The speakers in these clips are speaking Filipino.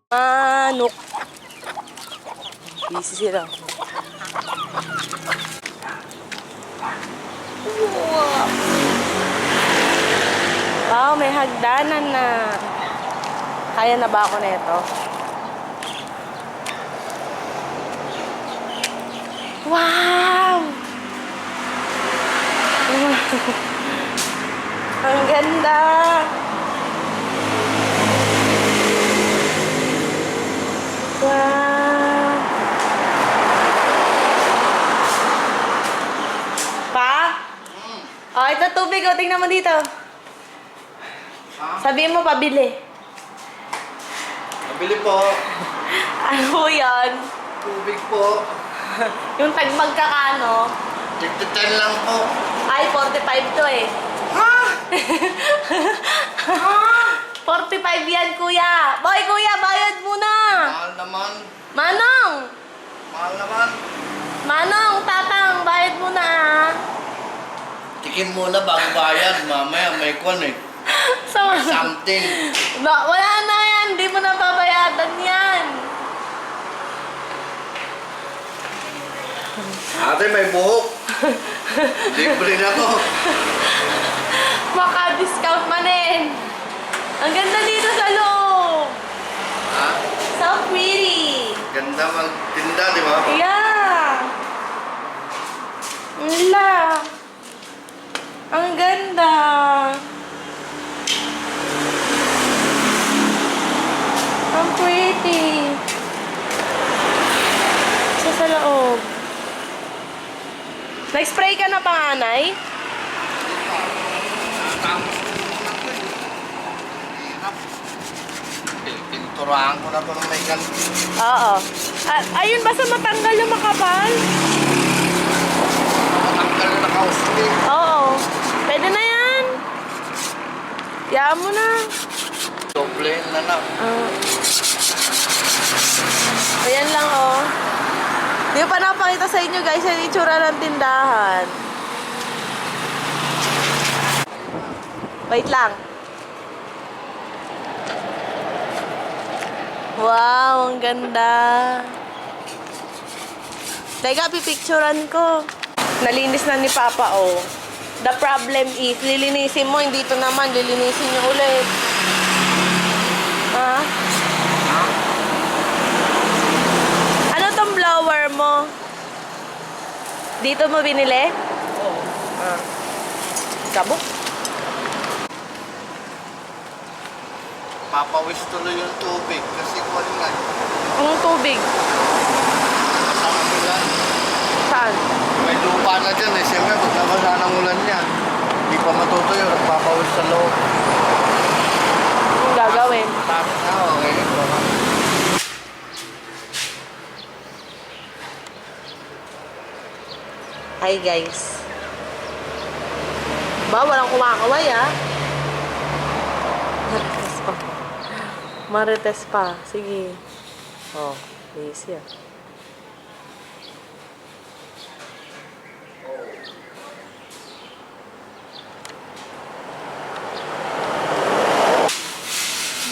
Manok. Busy sila. Wow, may hagdanan na. Kaya na ba ako nito? Wow! Ang ganda! Wow! Pa? Oh, ito tubig. O, tingnan mo dito. Sabihin mo, pabili. Pabili po. Ano yan? Tubig po. Yung tagmagkakano? 10 lang po. Ay, 45 to eh. Ha? 45 yan, kuya. Boy, kuya, bayad muna. Mahal naman. Manong! Mahal naman. Manong, tatang, bayad muna ah. Tikim muna bago bayad. Mamaya may kwan eh. Something. Wala na yan. Hindi mo na babayadan yan. Ate, may buhok. Libre na to. Maka-discount manin. Ang ganda dito sa loob. Ha? So pretty. Ganda magtinda, di ba? Yeah. Wala. Ang ganda. Ang pretty. Sa loob. Nag-spray ka na panganay? Pinturahan ko na to ng may ganito. Oo. Ayun, basta matanggal yung makapal? Matanggal na nakausli. Oo. Pwede na yan. Yaan mo na. Doble na lang. Ayan lang, oh. Di pa napakita sa inyo, guys, yung itsura ng tindahan. Wait lang. Wow, ang ganda. Teka, pipicturan ko. Nalinis na ni Papa, oh. The problem is, lilinisin mo, hindi ito naman, lilinisin nyo ulit. Ha? Ano tong blower mo? Dito mo binili? Oo. Kabuk? Papawis tuloy yung tubig kasi kwan nga. Anong tubig? Kasama ulan. Saan? May lupa na dyan eh. Siyempre, pag nabasa ng ulan niya, hindi pa matutuyo. Nagpapawis sa loob. Anong gagawin? Tapos na, okay. Hi guys. Ba, walang kumakaway ah. Marites pa. Marites pa. Sige. Oh, busy ah.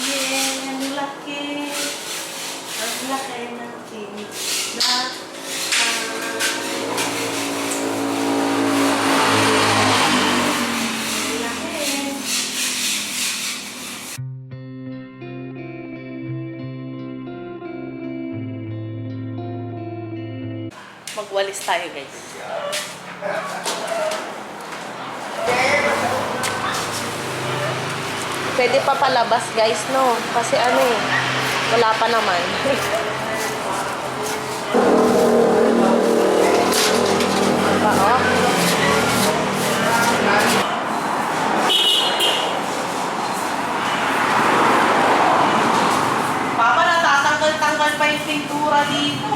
Yeah, ang laki. Ang laki ng tindahan. Magwalis tayo, guys. Pwede pa palabas, guys, no? Kasi ano eh, wala pa naman. Pa, oh. Papa, natatanggal-tanggal pa yung pintura dito.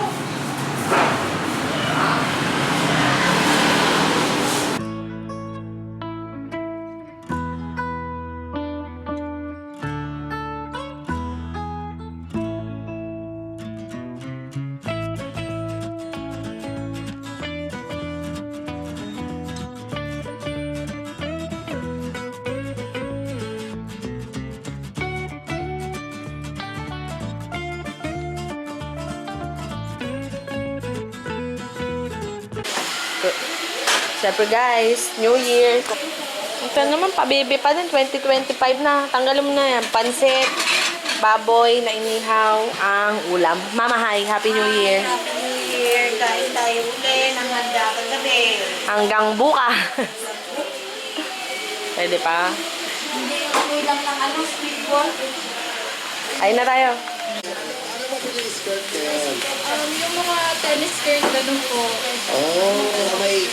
Siyempre guys, New Year. Ito naman, pabibi pa din. 2025 na. Tanggalin mo na yan. Pansit, baboy na inihaw, ang ulam. Mama, hi. Happy New Year. Happy New Year. Kain tayo uli ng handa kagabi. Hanggang bukas. Pwede pa. Hindi yung amoy lang ng speedball. Ayun na tayo. Yung mga tennis skirt, ganun po. Oh, may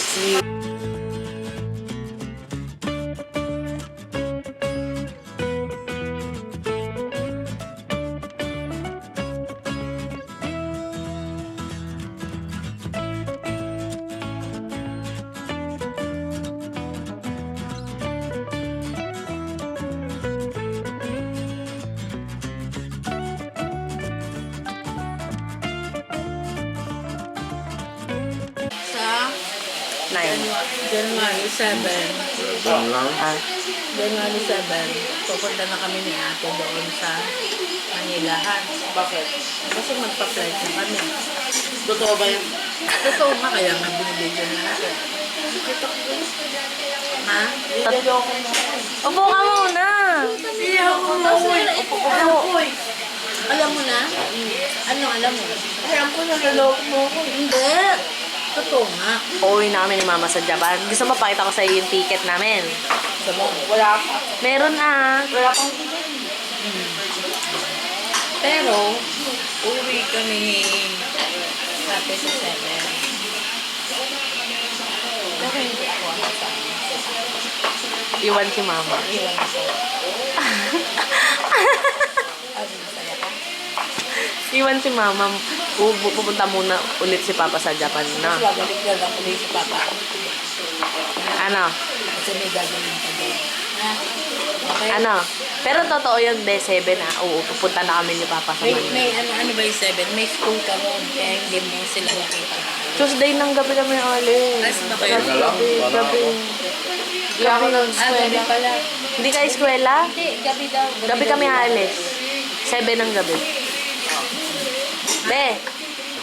Sa 9. January 7. lang. Ah. January 7, pupunta na kami ni ate doon sa Manilahan. Bakit? Kasi magpa-flight na kami. Totoo ba yun? Totoo nga, kaya nga binibigyan na natin. Ha? Upo ka muna. Alam mo na? Ano alam mo? Alam ko na naloko mo ako. Hindi. Totoo nga. Uuwi na kami ni Mama sa Japan. Gusto mo pakita ko sa'yo yung ticket namin? Wala ka. Meron na. Wala kang Pero, uwi kami ni ate sa 7. Pero hindi ako kasama. Iwan si Mama. Iwan ko. Ano, masaya ka? Iwan si Mama. Pupunta muna ulit si Papa sa Japan na. Mas babalik na lang ulit si Papa. Ano? Kasi may gagawin pa doon. Ha? Okay? Ano? Pero totoo yun, B7 na. Oo, pupunta na kami ni Papa sa Manila. May ano ba yung 7? May school ka noon. Kaya hindi mo sila nakita. Tuesday ng gabi kami alis. Alas ba kayo? Gabi. Gabi. Hindi ako ng Gabi eskwela. pala. Hindi ka eskwela? Hindi, gabi daw. Gabi kami alis. 7 ng gabi. Be,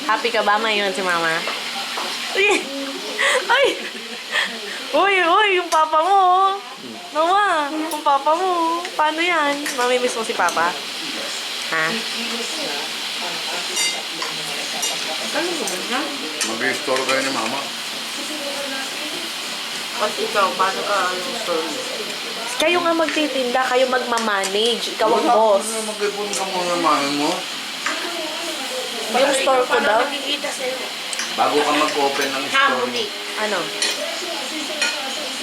happy ka ba? May yun si Mama. Uy! Ay! Uy! Yung papa mo! Oh. Mama, yung papa mo. Paano yan? Mamimiss mo si Papa? Ha? Ano ba na? Mag-restore kayo ni Mama. At ikaw, paano ka store? Kayo nga magtitinda, kayo magmamanage. Ikaw ang boss. Mag-ipon ka muna ng mami mo. Yung store ko daw. Nakikita sa'yo. Bago ka mag-open ng store. Harmony. Ano?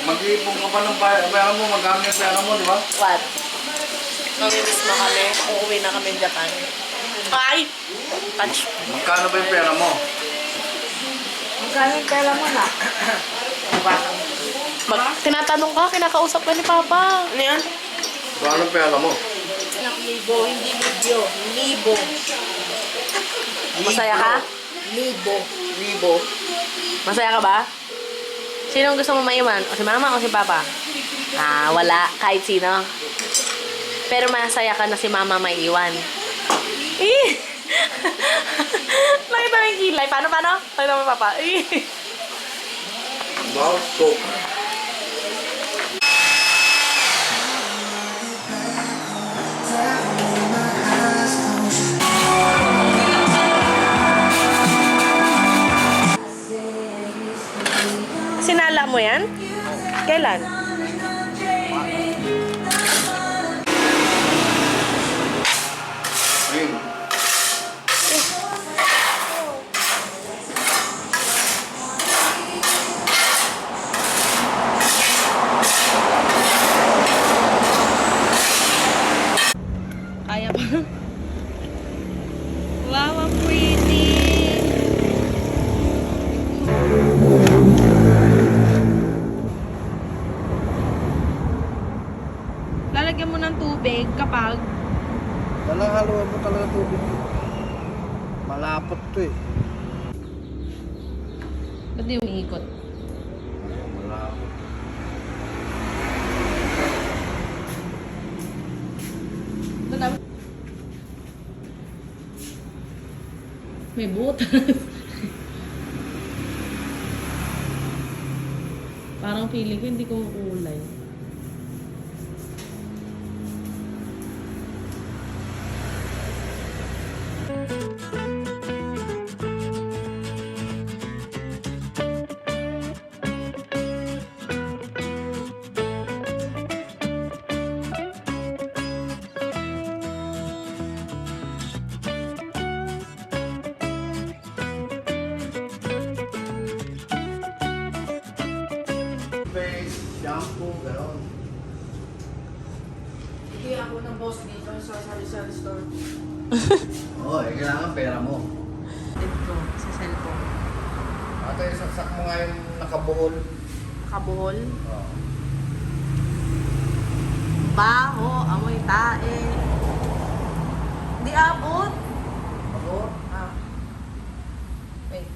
Mag-ipon ka pa ng pera mo, magamit yung pera mo, di ba? What? Mamimiss mo kami. Uuwi na kami ng Japan. Ay! Touch. Magkano ba yung pera mo? Magkano yung pera mo na? Tinatanong ka, kinakausap ka ni Papa. Ano yan? Magkano yung pera mo? Anak, libo, hindi libyo. Libo. Masaya ka? Libo. Libo. Masaya ka ba? Sino ang gusto mo maiwan? O si Mama o si Papa? Ah, wala. Kahit sino. Pero masaya ka na si Mama maiwan. Eh! Nakita mo yung kilay. Paano? Nakita mo Papa? Eh! Wow, so. Sinala mo yan? Kailan? Ayun. Kaya pa. Wow, ang pretty! Lalagyan mo ng tubig kapag Walang haluan mo talaga tubig. Malapot to eh. ba't di umiikot? Malapot. May butas. Parang feeling ko hindi ko kulay. Face, shampoo, gano'n. Hindi ako ng boss dito sa sari-sari store. Oo, kailangan pera mo. Ito, sa cellphone. Ate, saksak mo nga yung nakabuhol. Kabuhol. Oo. Baho, amoy tae. Di abot. Ako? Ah. Wait.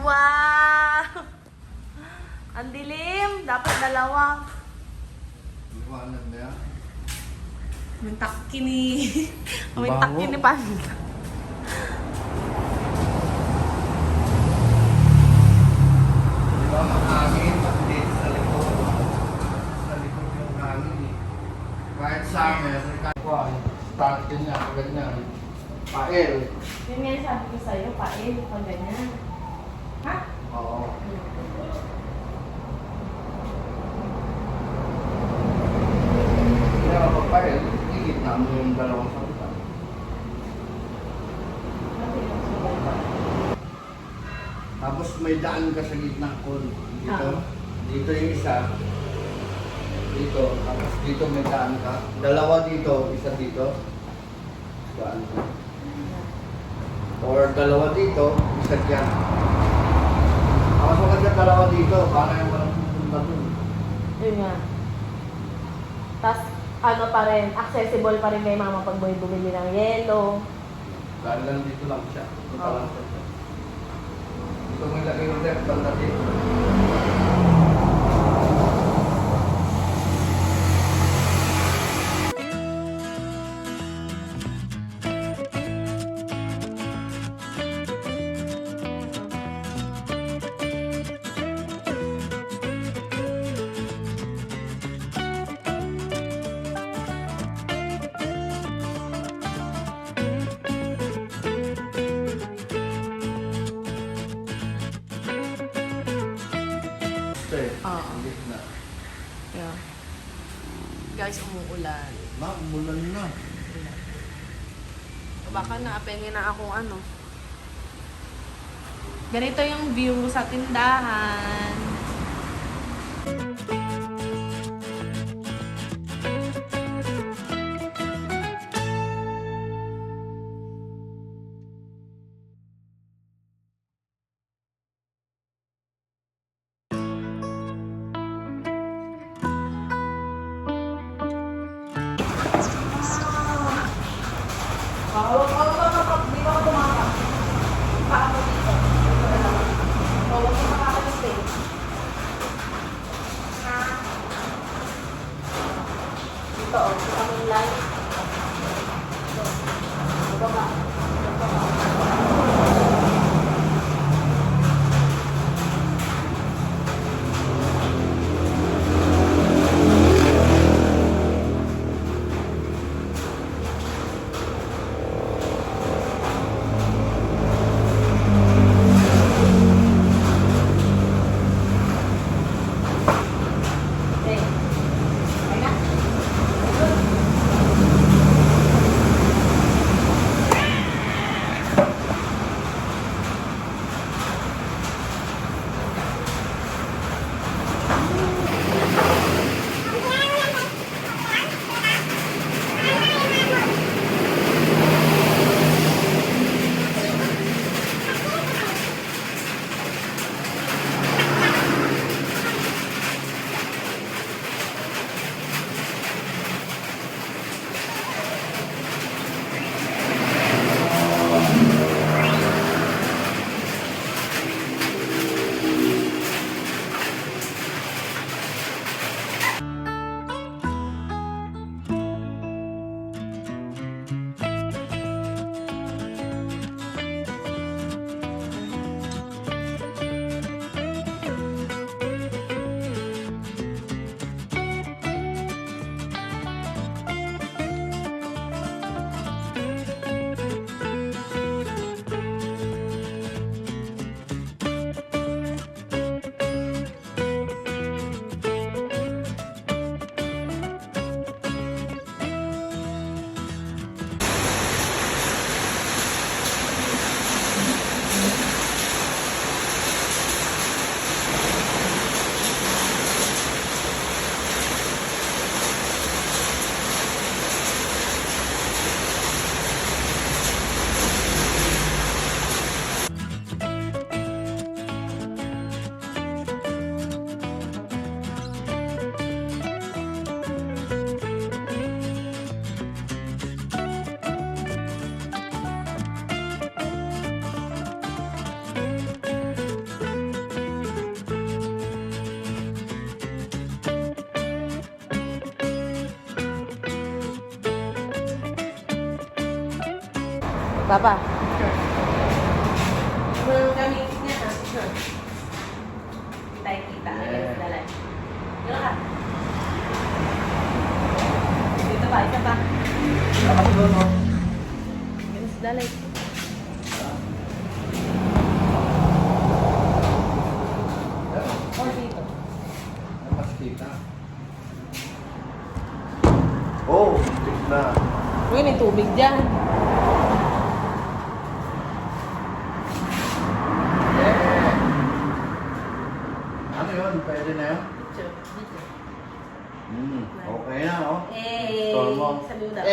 Wow! Ang dilim. Dapat dalawa. Liwanag na yan. Mintak kini. Mintak Bango. kini Panda. Di ba mahangin? Pati sa likod. Sa likod yung hangin eh. Kahit summer, kahit ko, start din niya, ganyan. Pael. Yun nga yung sabi ko sa'yo, pain, pag ganyan. Ha? Oo. Kaya kapag pael, higit na mo yung dalawang salita. Tapos may daan ka sa gitna ko. Dito. Ah. Dito yung isa. Dito. Tapos dito may daan ka. Dalawa dito, isa dito. Daan ka. Or dalawa dito, isa dyan. Tapos maganda dalawa dito, para yung walang pupunta dun. Yun nga. Tapos, ano pa rin, accessible pa rin kay mama pag bumili ng yelo. Dahil lang dito lang siya. Dito Oo. lang siya. Dito mo ilagay yung rep, banda dito. Ito eh. Oo. Hindi na. Yeah. Guys, umuulan. Ma, umulan na. Baka na-apengin na akong ano. Ganito yung view sa tindahan. Di ba ako tumakas? Baka mo dito. Huwag mo makakalis. Dito, kita mo yung light. Baba. Okay. Okay na? Papa. Ano gamitin niya ha? Sure. Kita. Yeah. Dalay. Dito ka. Dito pa, isa pa. Dapat doon, no? Yes, dalay. Or dito. Mas kita. Oh, tik na. Uy, may tubig dyan. Yeah. Ano yun? Pwede na yun? Okay na, oh. Store mo. Sabi mo daw.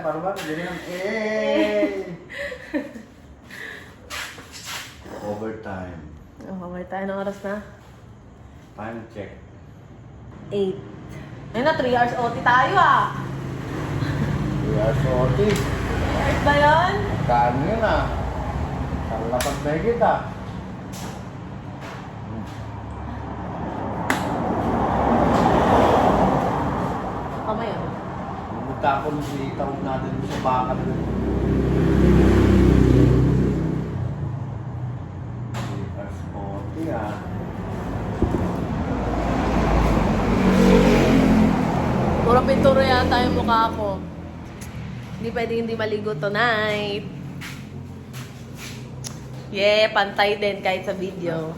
Paano ba? Ganyan. Overtime. Okay, tayo ng oras na. Time check. 8. Ayun na, 3 hours OT tayo ah. We are sorted. 3 hours ba yun? Kano yun ah? Kalapag na kita. Kamay ah. Magkakon si tawag natin sa bakal. We are sorted ah. Puro pinturo yata yung mukha ko. Hindi pwedeng hindi maligo tonight. Yeah, pantay din kahit sa video.